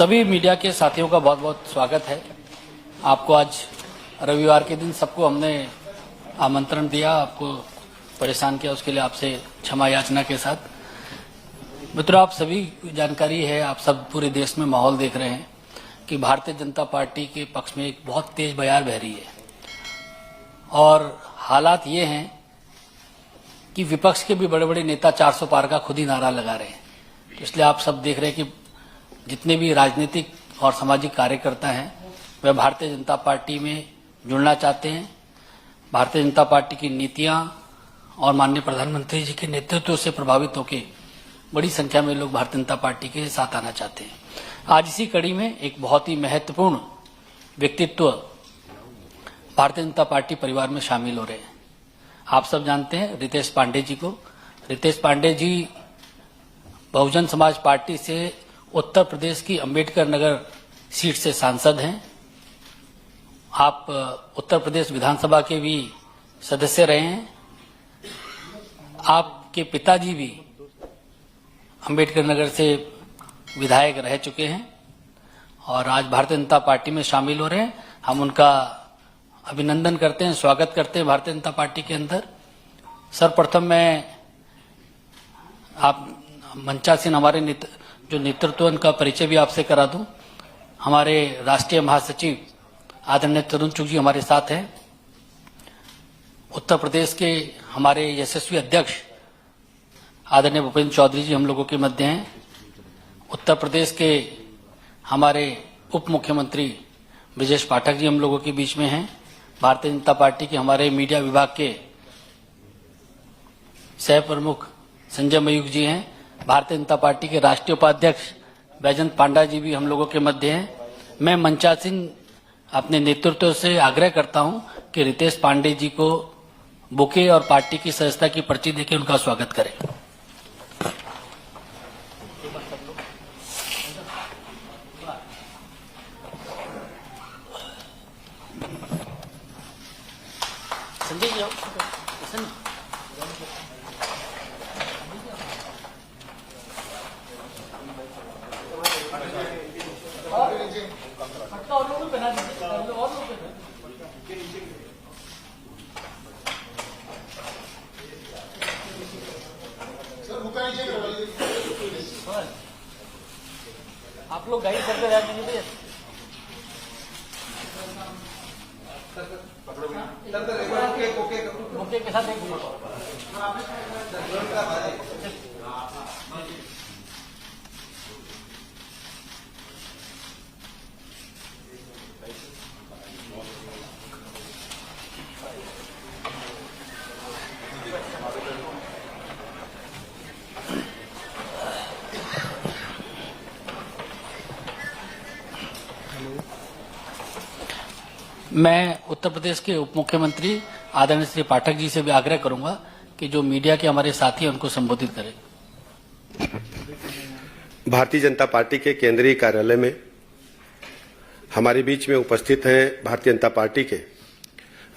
सभी मीडिया के साथियों का बहुत बहुत स्वागत है। आपको आज रविवार के दिन सबको हमने आमंत्रण दिया, आपको परेशान किया, उसके लिए आपसे क्षमा याचना के साथ। मित्रों, आप सभी जानकारी है, आप सब पूरे देश में माहौल देख रहे हैं कि भारतीय जनता पार्टी के पक्ष में एक बहुत तेज बयार बह रही है और हालात ये हैं कि विपक्ष के भी बड़े बड़े नेता 400 पार का खुद ही नारा लगा रहे हैं। तो इसलिए आप सब देख रहे हैं कि जितने भी राजनीतिक और सामाजिक कार्यकर्ता हैं वह भारतीय जनता पार्टी में जुड़ना चाहते हैं। भारतीय जनता पार्टी की नीतियां और माननीय प्रधानमंत्री जी के नेतृत्व से प्रभावित होकर बड़ी संख्या में लोग भारतीय जनता पार्टी के साथ आना चाहते हैं। आज इसी कड़ी में एक बहुत ही महत्वपूर्ण व्यक्तित्व भारतीय जनता पार्टी परिवार में शामिल हो रहे हैं। आप सब जानते हैं रितेश पांडे जी को। रितेश पांडे जी बहुजन समाज पार्टी से उत्तर प्रदेश की अंबेडकर नगर सीट से सांसद हैं। आप उत्तर प्रदेश विधानसभा के भी सदस्य रहे हैं। आपके पिताजी भी अंबेडकर नगर से विधायक रह चुके हैं और आज भारतीय जनता पार्टी में शामिल हो रहे हैं। हम उनका अभिनंदन करते हैं, स्वागत करते हैं भारतीय जनता पार्टी के अंदर। सर्वप्रथम मैं आप मंचासीन हमारे जो नेतृत्व का परिचय भी आपसे करा दूं। हमारे राष्ट्रीय महासचिव आदरणीय तरुण चुग जी हमारे साथ हैं। उत्तर प्रदेश के हमारे यशस्वी अध्यक्ष आदरणीय भूपेंद्र चौधरी जी हम लोगों के मध्य हैं। उत्तर प्रदेश के हमारे उप मुख्यमंत्री ब्रजेश पाठक जी हम लोगों के बीच में हैं। भारतीय जनता पार्टी के हमारे मीडिया विभाग के सह प्रमुख संजय मयूख जी हैं। भारतीय जनता पार्टी के राष्ट्रीय उपाध्यक्ष बैजंत पांडा जी भी हम लोगों के मध्य हैं। मैं मंचासीन अपने नेतृत्व से आग्रह करता हूं कि रितेश पांडे जी को बुके और पार्टी की सदस्यता की पर्ची देकर उनका स्वागत करें। संजय जी आप लोग गाइड करते रहते हैं। ओके के साथ एक मैं उत्तर प्रदेश के उप मुख्यमंत्री आदरणीय श्री पाठक जी से भी आग्रह करूंगा कि जो मीडिया के हमारे साथी हैं उनको संबोधित करें। भारतीय जनता पार्टी के केंद्रीय कार्यालय में हमारे बीच में उपस्थित हैं भारतीय जनता पार्टी के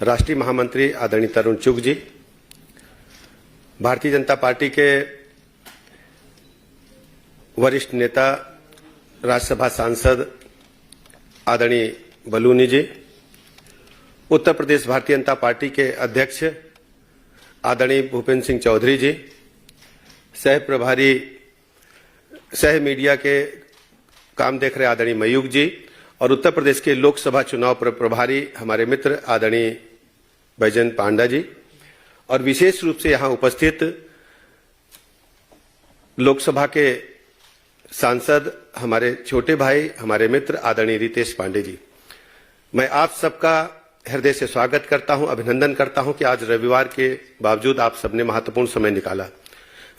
राष्ट्रीय महामंत्री आदरणीय तरुण चुग जी, भारतीय जनता पार्टी के वरिष्ठ नेता राज्यसभा सांसद आदरणीय बलूनी जी, उत्तर प्रदेश भारतीय जनता पार्टी के अध्यक्ष आदरणीय भूपेंद्र सिंह चौधरी जी, सह प्रभारी सह मीडिया के काम देख रहे आदरणीय मयूख जी और उत्तर प्रदेश के लोकसभा चुनाव प्रभारी हमारे मित्र आदरणीय बैजंत पांडा जी और विशेष रूप से यहां उपस्थित लोकसभा के सांसद हमारे छोटे भाई हमारे मित्र आदरणीय रितेश पांडे जी। मैं आप सबका हृदय से स्वागत करता हूं, अभिनंदन करता हूं कि आज रविवार के बावजूद आप सबने महत्वपूर्ण समय निकाला।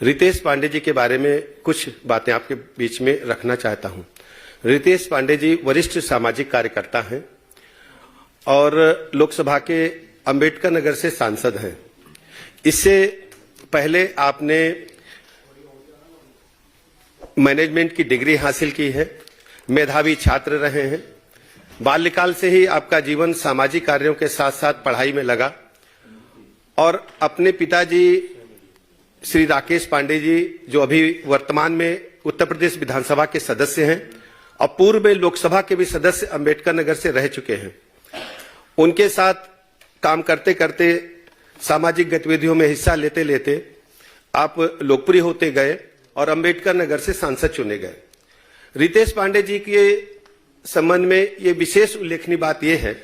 रितेश पांडे जी के बारे में कुछ बातें आपके बीच में रखना चाहता हूं। रितेश पांडे जी वरिष्ठ सामाजिक कार्यकर्ता हैं और लोकसभा के अंबेडकर नगर से सांसद हैं। इससे पहले आपने मैनेजमेंट की डिग्री हासिल की है, मेधावी छात्र रहे हैं। बाल्यकाल से ही आपका जीवन सामाजिक कार्यों के साथ साथ पढ़ाई में लगा और अपने पिताजी श्री राकेश पांडे जी जो अभी वर्तमान में उत्तर प्रदेश विधानसभा के सदस्य हैं और पूर्व में लोकसभा के भी सदस्य अंबेडकर नगर से रह चुके हैं। उनके साथ काम करते करते, सामाजिक गतिविधियों में हिस्सा लेते लेते आप लोकप्रिय होते गए और अंबेडकर नगर से सांसद चुने गए। रितेश पांडे जी के संबंध में ये विशेष उल्लेखनीय बात यह है,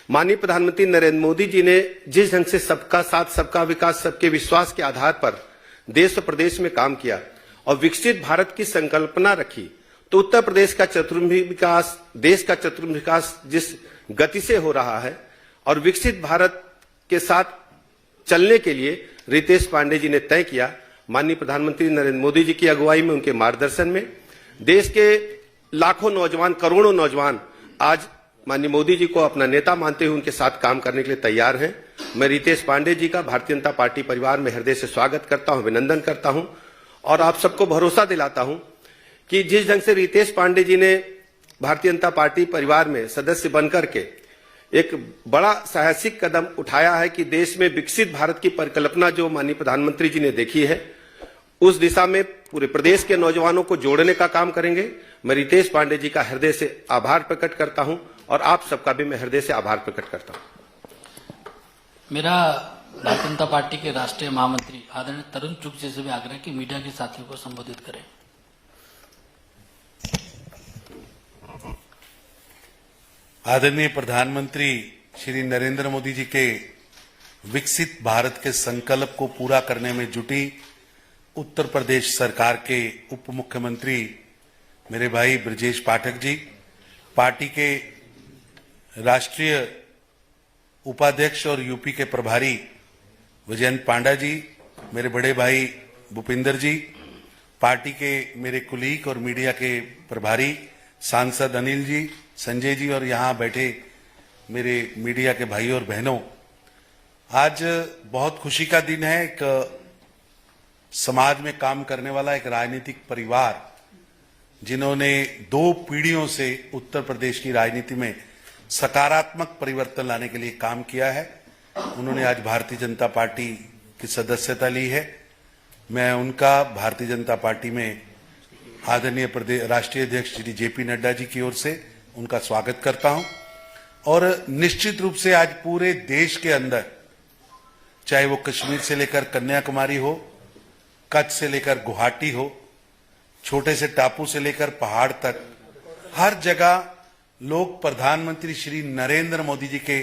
माननीय प्रधानमंत्री नरेंद्र मोदी जी ने जिस ढंग से सबका साथ, सबका विकास, सबके विश्वास के आधार पर देश और प्रदेश में काम किया और विकसित भारत की संकल्पना रखी, तो उत्तर प्रदेश का चतुर्मुखी विकास, देश का चतुर्मुखी विकास जिस गति से हो रहा है और विकसित भारत के साथ चलने के लिए रितेश पांडे जी ने तय किया। माननीय प्रधानमंत्री नरेंद्र मोदी जी की अगुवाई में, उनके मार्गदर्शन में देश के लाखों नौजवान, करोड़ों नौजवान आज माननीय मोदी जी को अपना नेता मानते हुए उनके साथ काम करने के लिए तैयार हैं। मैं रितेश पांडे जी का भारतीय जनता पार्टी परिवार में हृदय से स्वागत करता हूं, अभिनंदन करता हूं और आप सबको भरोसा दिलाता हूं कि जिस ढंग से रितेश पांडे जी ने भारतीय जनता पार्टी परिवार में सदस्य बनकर के एक बड़ा साहसिक कदम उठाया है कि देश में विकसित भारत की परिकल्पना जो माननीय प्रधानमंत्री जी ने देखी है, उस दिशा में पूरे प्रदेश के नौजवानों को जोड़ने का काम करेंगे। मैं रितेश पांडे जी का हृदय से आभार प्रकट करता हूं और आप सबका भी मैं हृदय से आभार प्रकट करता हूं। मेरा भारतीय जनता पार्टी के राष्ट्रीय महामंत्री आदरणीय तरुण चुग जी से भी आग्रह कि मीडिया के साथियों को संबोधित करें। आदरणीय प्रधानमंत्री श्री नरेंद्र मोदी जी के विकसित भारत के संकल्प को पूरा करने में जुटी उत्तर प्रदेश सरकार के उप मुख्यमंत्री मेरे भाई ब्रजेश पाठक जी, पार्टी के राष्ट्रीय उपाध्यक्ष और यूपी के प्रभारी विजयंत पांडा जी, मेरे बड़े भाई भूपिंदर जी, पार्टी के मेरे कुलीग और मीडिया के प्रभारी सांसद अनिल जी, संजय जी और यहाँ बैठे मेरे मीडिया के भाई और बहनों, आज बहुत खुशी का दिन है। एक समाज में काम करने वाला एक राजनीतिक परिवार जिन्होंने 2 पीढ़ियों से उत्तर प्रदेश की राजनीति में सकारात्मक परिवर्तन लाने के लिए काम किया है, उन्होंने आज भारतीय जनता पार्टी की सदस्यता ली है। मैं उनका भारतीय जनता पार्टी में आदरणीय राष्ट्रीय अध्यक्ष श्री जेपी नड्डा जी की ओर से उनका स्वागत करता हूं और निश्चित रूप से आज पूरे देश के अंदर, चाहे वो कश्मीर से लेकर कन्याकुमारी हो, कच्छ से लेकर गुवाहाटी हो, छोटे से टापू से लेकर पहाड़ तक, हर जगह लोग प्रधानमंत्री श्री नरेंद्र मोदी जी के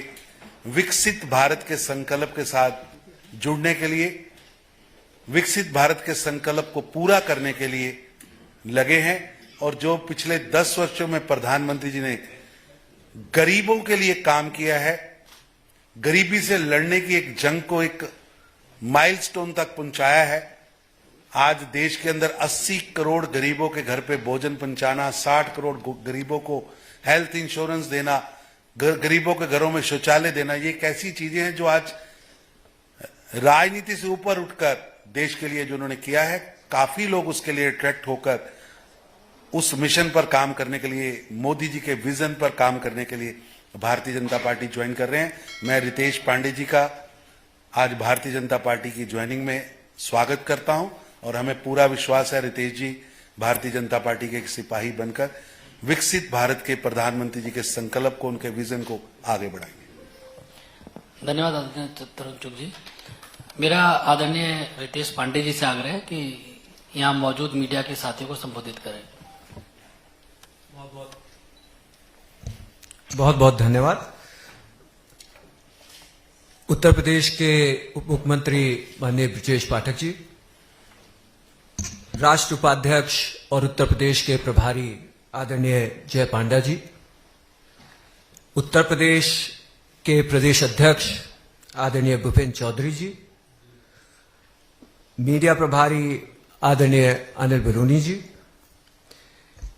विकसित भारत के संकल्प के साथ जुड़ने के लिए, विकसित भारत के संकल्प को पूरा करने के लिए लगे हैं। और जो पिछले 10 वर्षों में प्रधानमंत्री जी ने गरीबों के लिए काम किया है, गरीबी से लड़ने की एक जंग को एक माइलस्टोन तक पहुंचाया है। आज देश के अंदर 80 करोड़ गरीबों के घर पे भोजन पहुंचाना, 60 करोड़ गरीबों को हेल्थ इंश्योरेंस देना, गरीबों के घरों में शौचालय देना, ये एक ऐसी चीजें हैं जो आज राजनीति से ऊपर उठकर देश के लिए जो उन्होंने किया है, काफी लोग उसके लिए अट्रैक्ट होकर उस मिशन पर काम करने के लिए, मोदी जी के विजन पर काम करने के लिए भारतीय जनता पार्टी ज्वाइन कर रहे हैं। मैं रितेश पांडे जी का आज भारतीय जनता पार्टी की ज्वाइनिंग में स्वागत करता हूं और हमें पूरा विश्वास है रितेश जी भारतीय जनता पार्टी के एक सिपाही बनकर विकसित भारत के प्रधानमंत्री जी के संकल्प को, उनके विजन को आगे बढ़ाएंगे। धन्यवाद आदरणीय तरुण चुग जी। मेरा आदरणीय रितेश पांडे जी से आग्रह है कि यहाँ मौजूद मीडिया के साथियों को संबोधित करें। बहुत बहुत धन्यवाद। उत्तर प्रदेश के उप मुख्यमंत्री माननीय ब्रजेश पाठक जी, राष्ट्र उपाध्यक्ष और उत्तर प्रदेश के प्रभारी आदरणीय जय पांडा जी, उत्तर प्रदेश के प्रदेश अध्यक्ष आदरणीय भूपेंद्र चौधरी जी, मीडिया प्रभारी आदरणीय अनिल बलूनी जी,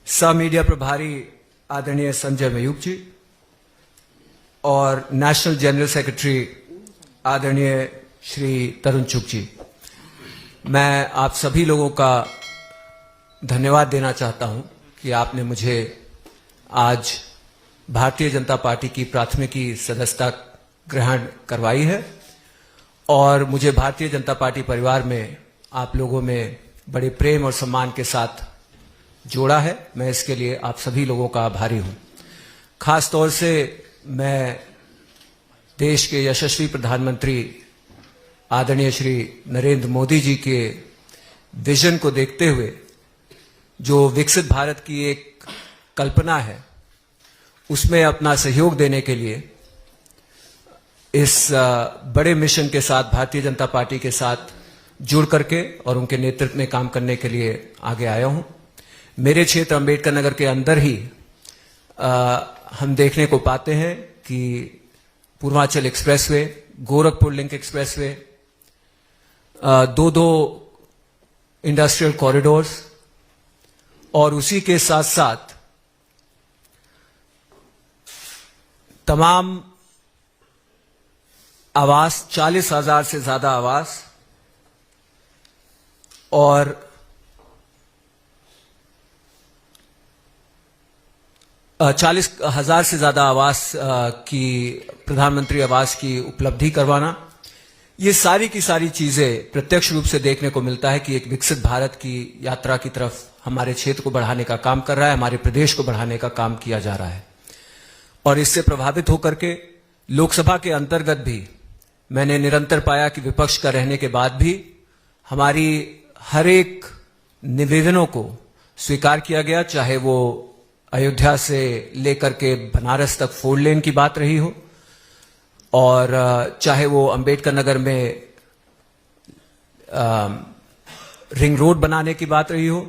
सह मीडिया प्रभारी आदरणीय संजय मयूख जी और नेशनल जनरल सेक्रेटरी आदरणीय श्री तरुण चुग जी, मैं आप सभी लोगों का धन्यवाद देना चाहता हूं कि आपने मुझे आज भारतीय जनता पार्टी की प्राथमिकी सदस्यता ग्रहण करवाई है और मुझे भारतीय जनता पार्टी परिवार में आप लोगों में बड़े प्रेम और सम्मान के साथ जोड़ा है। मैं इसके लिए आप सभी लोगों का आभारी हूं। खास तौर से मैं देश के यशस्वी प्रधानमंत्री आदरणीय श्री नरेंद्र मोदी जी के विजन को देखते हुए जो विकसित भारत की एक कल्पना है, उसमें अपना सहयोग देने के लिए इस बड़े मिशन के साथ भारतीय जनता पार्टी के साथ जुड़ करके और उनके नेतृत्व में काम करने के लिए आगे आया हूं। मेरे क्षेत्र अंबेडकर नगर के अंदर ही हम देखने को पाते हैं कि Purvanchal expressway, Gorakhpur link expressway, दो इंडस्ट्रियल कॉरिडोर्स और उसी के साथ साथ तमाम आवास, 40,000 से ज्यादा आवास और 40,000 से ज्यादा आवास की प्रधानमंत्री आवास की उपलब्धि करवाना, ये सारी की सारी चीजें प्रत्यक्ष रूप से देखने को मिलता है कि एक विकसित भारत की यात्रा की तरफ हमारे क्षेत्र को बढ़ाने का काम कर रहा है, हमारे प्रदेश को बढ़ाने का काम किया जा रहा है। और इससे प्रभावित होकर के लोकसभा के अंतर्गत भी मैंने निरंतर पाया कि विपक्ष का रहने के बाद भी हमारी हर एक निवेदनों को स्वीकार किया गया, चाहे वो अयोध्या से लेकर के बनारस तक 4 लेन की बात रही हो और चाहे वो अंबेडकर नगर में रिंग रोड बनाने की बात रही हो।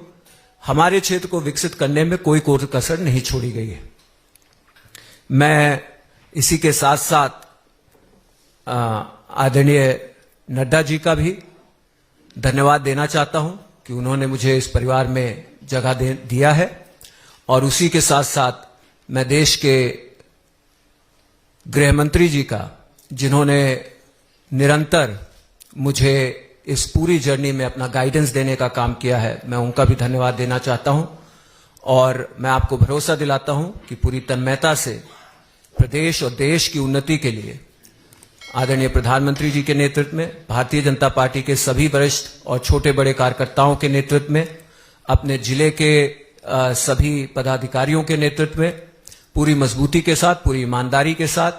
हमारे क्षेत्र को विकसित करने में कोई कसर नहीं छोड़ी गई है। मैं इसी के साथ साथ आदरणीय नड्डा जी का भी धन्यवाद देना चाहता हूं कि उन्होंने मुझे इस परिवार में जगह दिया है और उसी के साथ साथ मैं देश के गृह मंत्री जी का, जिन्होंने निरंतर मुझे इस पूरी जर्नी में अपना गाइडेंस देने का काम किया है, मैं उनका भी धन्यवाद देना चाहता हूं। और मैं आपको भरोसा दिलाता हूं कि पूरी तन्मयता से प्रदेश और देश की उन्नति के लिए आदरणीय प्रधानमंत्री जी के नेतृत्व में, भारतीय जनता पार्टी के सभी वरिष्ठ और छोटे बड़े कार्यकर्ताओं के नेतृत्व में, अपने जिले के सभी पदाधिकारियों के नेतृत्व में पूरी मजबूती के साथ, पूरी ईमानदारी के साथ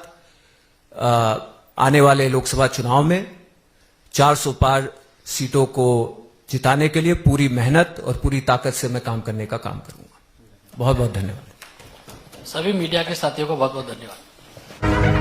आने वाले लोकसभा चुनाव में 400 पार सीटों को जिताने के लिए पूरी मेहनत और पूरी ताकत से मैं काम करने का काम करूंगा। बहुत बहुत धन्यवाद। सभी मीडिया के साथियों को बहुत बहुत धन्यवाद।